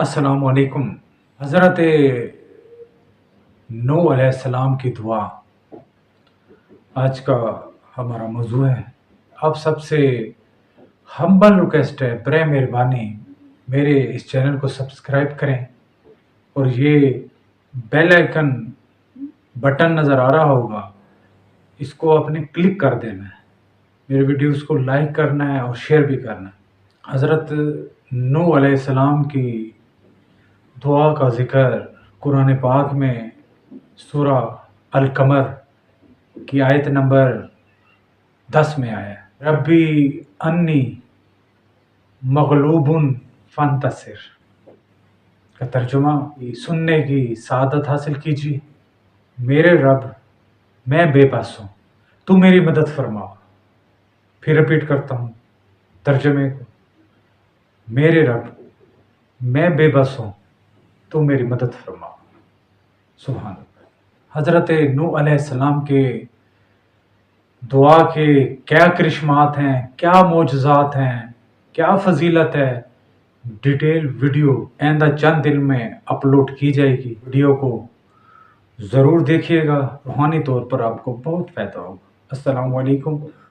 अस्सलाम वालेकुम। हज़रत नूह अलैहिस्सलाम की दुआ आज का हमारा मौजू है। आप सबसे हम्बल रिक्वेस्ट है, बर मेहरबानी मेरे इस चैनल को सब्सक्राइब करें और ये बेल आइकन बटन नज़र आ रहा होगा, इसको आपने क्लिक कर देना है। मेरे वीडियोस को लाइक करना है और शेयर भी करना है। हज़रत नूह अलैहिस्सलाम की दुआ का ज़िक्र कुरान पाक में सूरा अल कमर की आयत नंबर 10 में आया है। रब्बी अन्नी मगलूबुन फंतसिर का तर्जुमा सुनने की सआदत हासिल कीजिए। मेरे रब, मैं बेबस हूँ, तू मेरी मदद फरमा। फिर रिपीट करता हूँ तर्जुमे को, मेरे रब, मैं बेबस हूँ, तू मेरी मदद फरमा। सुभान अल्लाह। हज़रत नूह अलैहिस्सलाम के दुआ के क्या करिश्मात हैं, क्या मोजज़ात हैं, क्या फजीलत है, डिटेल वीडियो आइंदा चंद दिन में अपलोड की जाएगी। वीडियो को ज़रूर देखिएगा, रूहानी तौर पर आपको बहुत फ़ायदा होगा। अस्सलाम वालेकुम।